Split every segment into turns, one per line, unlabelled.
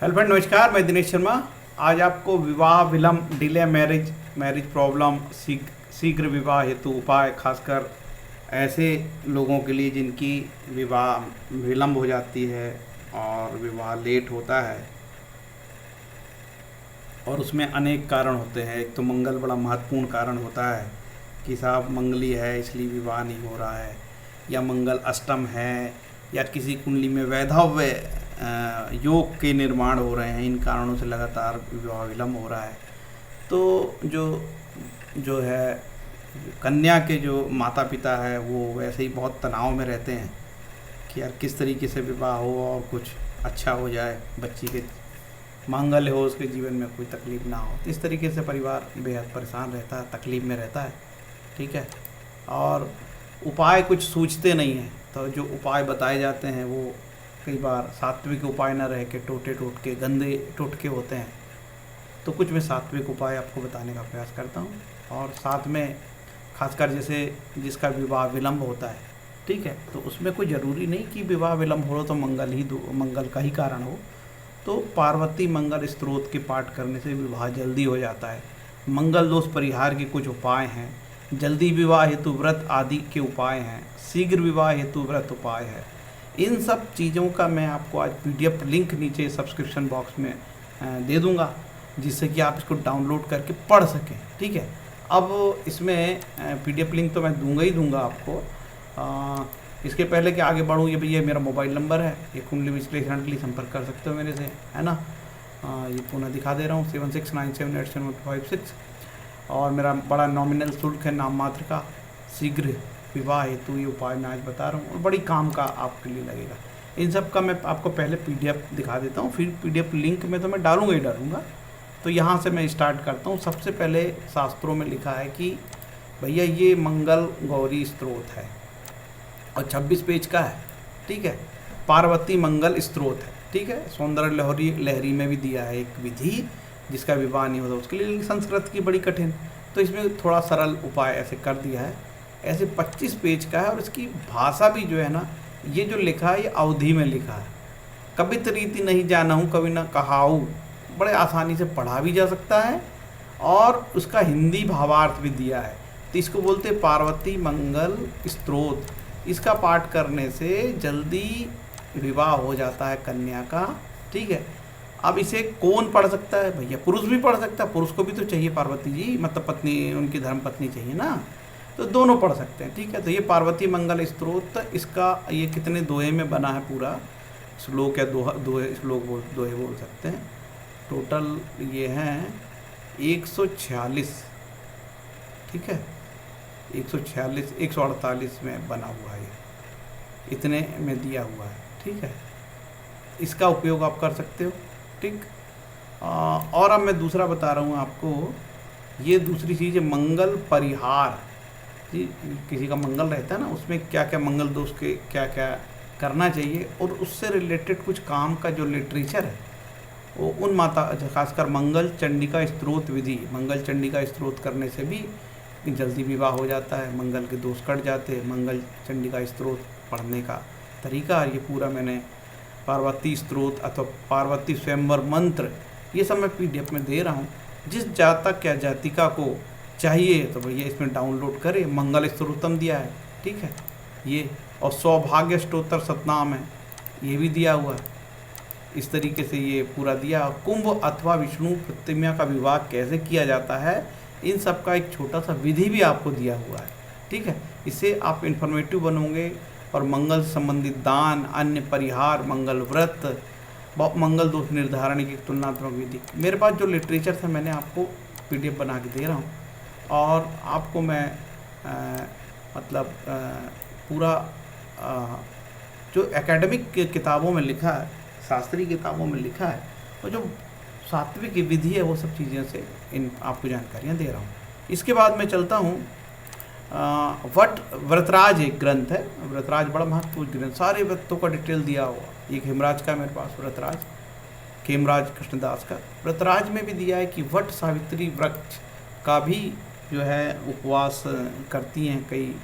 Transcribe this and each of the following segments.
Hello friend, नमस्कार। मैं दिनेश शर्मा। आज आपको विवाह विलंब, डिले मैरिज प्रॉब्लम, शीघ्र विवाह हेतु उपाय, खासकर ऐसे लोगों के लिए जिनकी विवाह विलंब हो जाती है और विवाह लेट होता है और उसमें अनेक कारण होते हैं। एक तो मंगल बड़ा महत्वपूर्ण कारण होता है कि साहब मंगली है इसलिए विवाह नहीं हो रहा है, या मंगल अष्टम है, या किसी कुंडली में वैधव्य योग के निर्माण हो रहे हैं। इन कारणों से लगातार विवाह विलंब हो रहा है। तो जो जो है कन्या के जो माता पिता है वो वैसे ही बहुत तनाव में रहते हैं कि यार किस तरीके से विवाह हो और कुछ अच्छा हो जाए, बच्ची के मांगल्य हो, उसके जीवन में कोई तकलीफ ना हो। तो इस तरीके से परिवार बेहद परेशान रहता है, तकलीफ में रहता है। ठीक है। और उपाय कुछ सूझते नहीं हैं, तो जो उपाय बताए जाते हैं वो कई बार सात्विक उपाय न रह के टोटके गंदे टोटके होते हैं। तो कुछ मैं सात्विक उपाय आपको बताने का प्रयास करता हूँ। और साथ में खासकर जैसे जिसका विवाह विलंब होता है, ठीक है, तो उसमें कोई ज़रूरी नहीं कि विवाह विलंब हो तो मंगल का ही कारण हो। तो पार्वती मंगल स्तोत्र के पाठ करने से विवाह जल्दी हो जाता है। मंगल दोष परिहार के कुछ उपाय हैं, जल्दी विवाह हेतु व्रत आदि के उपाय हैं, शीघ्र विवाह हेतु व्रत उपाय है। इन सब चीज़ों का मैं आपको आज पीडीएफ लिंक नीचे सब्सक्रिप्शन बॉक्स में दे दूंगा, जिससे कि आप इसको डाउनलोड करके पढ़ सकें। ठीक है। अब इसमें पीडीएफ लिंक तो मैं दूंगा ही दूंगा आपको। इसके पहले कि आगे बढ़ूँ, ये भैया मेरा मोबाइल नंबर है, ये कुंडली विश्लेषण के लिए संपर्क कर सकते हो मेरे से, है ना। ये पुनः दिखा दे रहा हूँ 7697878156। और मेरा बड़ा नॉमिनल शुल्क है नाम मात्र का। शीघ्र विवाह हेतु ये उपाय मैं आज बता रहा हूँ और बड़ी काम का आपके लिए लगेगा। इन सब का मैं आपको पहले पीडीएफ दिखा देता हूँ, फिर पीडीएफ लिंक में तो मैं डालूंगा ही डालूंगा। तो यहाँ से मैं स्टार्ट करता हूँ। सबसे पहले शास्त्रों में लिखा है कि भैया ये मंगल गौरी स्तोत्र है और 26 पेज का है। ठीक है। पार्वती मंगल स्तोत्र है। ठीक है। सौंदर्य लहरी में भी दिया है एक विधि जिसका विवाह नहीं होता उसके लिए, संस्कृत की बड़ी कठिन, तो इसमें थोड़ा सरल उपाय ऐसे कर दिया है। ऐसे 25 पेज का है और इसकी भाषा भी जो है ना, ये जो लिखा है ये अवधि में लिखा है। कवित रीति नहीं जानहूँ कभी न कहाऊ, बड़े आसानी से पढ़ा भी जा सकता है और उसका हिंदी भावार्थ भी दिया है। तो इसको बोलते पार्वती मंगल स्तोत्र। इसका पाठ करने से जल्दी विवाह हो जाता है कन्या का। ठीक है। अब इसे कौन पढ़ सकता है भैया? पुरुष भी पढ़ सकता है, पुरुष को भी तो चाहिए पार्वती जी, मतलब पत्नी, उनकी धर्म पत्नी चाहिए ना, तो दोनों पढ़ सकते हैं। ठीक है। तो ये पार्वती मंगल स्तोत्र, इसका ये कितने दोहे में बना है पूरा श्लोक, या दोहे श्लोक दोहे बोल सकते हैं। टोटल ये हैं 146। ठीक है। 146 148 में बना हुआ है, इतने में दिया हुआ है। ठीक है। इसका उपयोग आप कर सकते हो। ठीक। और अब मैं दूसरा बता रहा हूँ आपको। ये दूसरी चीज़ है मंगल परिहार। जी, किसी का मंगल रहता है ना, उसमें क्या क्या मंगल दोष के क्या क्या करना चाहिए और उससे रिलेटेड कुछ काम का जो लिटरेचर है वो उन माता, खासकर मंगल चंडिका स्तोत्र विधि, मंगल चंडिका स्तोत्र करने से भी जल्दी विवाह हो जाता है, मंगल के दोष कट जाते हैं। मंगल चंडिका स्तोत्र पढ़ने का तरीका, ये पूरा मैंने पार्वती स्तोत्र अथवा पार्वती स्वयंवर मंत्र, ये सब मैं पीडीएफ में दे रहा हूँ। जिस जातक या जातिका को चाहिए तो भैया इसमें डाउनलोड करें। मंगल स्तोत्रम दिया है। ठीक है। ये और सौभाग्य स्तोत्र सतनाम है, ये भी दिया हुआ है। इस तरीके से ये पूरा दिया। कुंभ अथवा विष्णु प्रतिमा का विवाह कैसे किया जाता है, इन सब का एक छोटा सा विधि भी आपको दिया हुआ है। ठीक है। इससे आप इन्फॉर्मेटिव बनोगे और मंगल संबंधित दान, अन्य परिहार, मंगल व्रत, मंगल दोष निर्धारण की तुलनात्मक विधि, मेरे पास जो लिटरेचर था मैंने आपको पीडीएफ बना के दे रहा हूँ। और आपको मैं पूरा जो एकेडमिक किताबों में लिखा है, शास्त्रीय किताबों में लिखा है, और जो सात्विक विधि है वो सब चीज़ें से इन आपको जानकारियाँ दे रहा हूँ। इसके बाद मैं चलता हूँ व्रतराज एक ग्रंथ है। व्रतराज बड़ा महत्वपूर्ण ग्रंथ, सारे व्रतों का डिटेल दिया हुआ। एक हेमराज का मेरे पास व्रतराज, खेमराज कृष्णदास का। व्रतराज में भी दिया है कि वट सावित्री वृक्ष का भी जो है उपवास करती हैं कई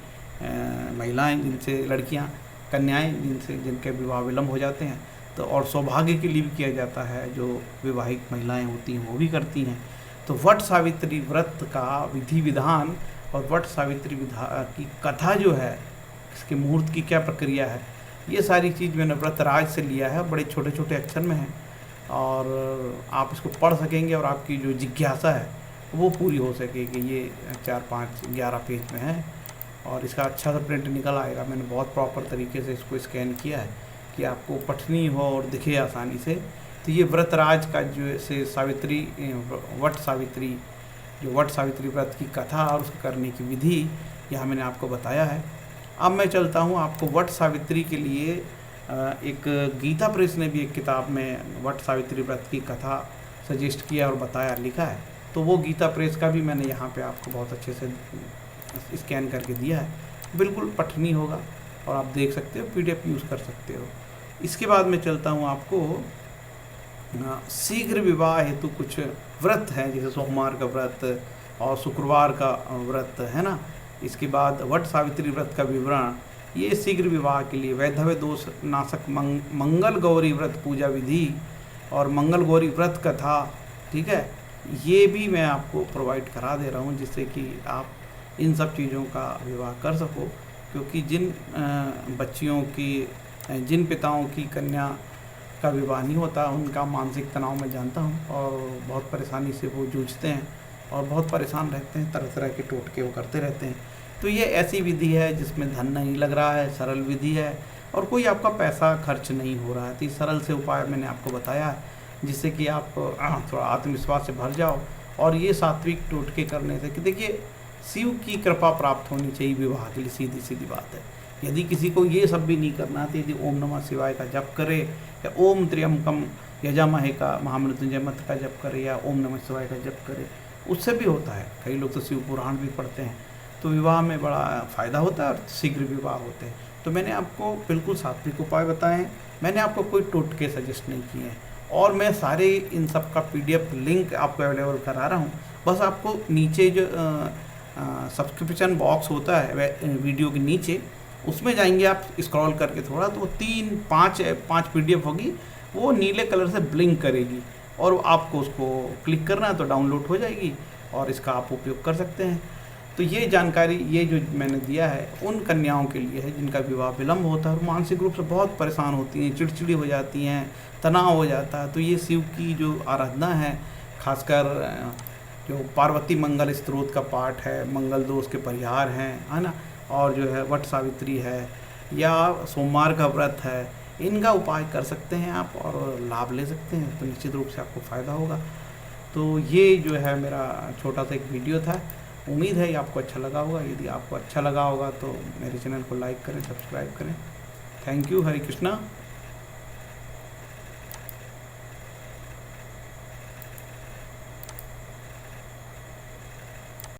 महिलाएं, जिनसे लड़कियां, कन्याएं, जिनके विवाह विलंब हो जाते हैं। तो और सौभाग्य के लिए भी किया जाता है, जो विवाहित महिलाएं होती हैं वो भी करती हैं। तो वट सावित्री व्रत का विधि विधान और वट सावित्री की कथा जो है, इसके मुहूर्त की क्या प्रक्रिया है, ये सारी चीज़ मैंने व्रतराज से लिया है। बड़े छोटे छोटे अक्षर में है और आप इसको पढ़ सकेंगे और आपकी जो जिज्ञासा है वो पूरी हो सकेगी। ये 4, 5, 11 पेज में है और इसका अच्छा सा प्रिंट निकल आएगा। मैंने बहुत प्रॉपर तरीके से इसको स्कैन किया है कि आपको पठनीय हो और दिखे आसानी से। तो ये व्रतराज का जो से सावित्री वट सावित्री व्रत की कथा और उसको करने की विधि यहाँ मैंने आपको बताया है। अब मैं चलता हूँ आपको वट सावित्री के लिए एक गीता प्रेस ने भी एक किताब में वट सावित्री व्रत की कथा सजेस्ट किया और बताया, लिखा है। तो वो गीता प्रेस का भी मैंने यहाँ पे आपको बहुत अच्छे से स्कैन करके दिया है, बिल्कुल पठनीय होगा और आप देख सकते हो, PDF यूज़ कर सकते हो। इसके बाद मैं चलता हूँ आपको शीघ्र विवाह हेतु कुछ व्रत हैं, जैसे सोमवार का व्रत और शुक्रवार का व्रत है ना। इसके बाद वट सावित्री व्रत का विवरण, ये शीघ्र विवाह के लिए वैधव्य दोष नाशक मंगल गौरी व्रत पूजा विधि और मंगल गौरी व्रत कथा, ठीक है, ये भी मैं आपको प्रोवाइड करा दे रहा हूँ, जिससे कि आप इन सब चीज़ों का विवाह कर सको। क्योंकि जिन पिताओं की कन्या का विवाह नहीं होता, उनका मानसिक तनाव मैं जानता हूँ और बहुत परेशानी से वो जूझते हैं और बहुत परेशान रहते हैं, तरह तरह के टोटके वो करते रहते हैं। तो ये ऐसी विधि है जिसमें धन नहीं लग रहा है, सरल विधि है और कोई आपका पैसा खर्च नहीं हो रहा है। तो इस सरल से उपाय मैंने आपको बताया है, जिससे कि आप थोड़ा आत्मविश्वास से भर जाओ। और ये सात्विक टोटके करने से कि देखिए, शिव की कृपा प्राप्त होनी चाहिए विवाह के लिए, सीधी सीधी बात है। यदि किसी को ये सब भी नहीं करना तो यदि ओम नमः शिवाय का जप करे या ओम त्र्यंबकम यजामहे का महामृत्युंजय मंत्र का जप करे या ओम नमः शिवाय का जप करे, उससे भी होता है। कई लोग तो शिव पुराण भी पढ़ते हैं, तो विवाह में बड़ा फ़ायदा होता है और शीघ्र विवाह होते हैं। तो मैंने आपको बिल्कुल सात्विक उपाय बताए हैं, मैंने आपको कोई टोटके सजेस्ट नहीं किए हैं और मैं सारे इन सब का PDF लिंक आपको अवेलेबल करा रहा हूँ। बस आपको नीचे जो सब्सक्रिप्शन बॉक्स होता है वीडियो के नीचे, उसमें जाएंगे आप स्क्रॉल करके थोड़ा, तो 5 PDF होगी, वो नीले कलर से ब्लिंक करेगी और आपको उसको क्लिक करना है तो डाउनलोड हो जाएगी और इसका आप उपयोग कर सकते हैं। तो ये जानकारी, ये जो मैंने दिया है उन कन्याओं के लिए है जिनका विवाह विलम्ब होता है और मानसिक रूप से बहुत परेशान होती हैं, चिड़चिड़ी हो जाती हैं, तनाव हो जाता है। तो ये शिव की जो आराधना है, खासकर जो पार्वती मंगल स्त्रोत का पाठ है, मंगल दोष के परिहार हैं, है ना, और जो है वट सावित्री है या सोमवार का व्रत है, इनका उपाय कर सकते हैं आप और लाभ ले सकते हैं। तो निश्चित रूप से आपको फ़ायदा होगा। तो ये जो है मेरा छोटा सा एक वीडियो था, उम्मीद है ये आपको अच्छा लगा होगा। यदि आपको अच्छा लगा होगा तो मेरे चैनल को लाइक करें, सब्सक्राइब करें। Thank you. हरे कृष्णा।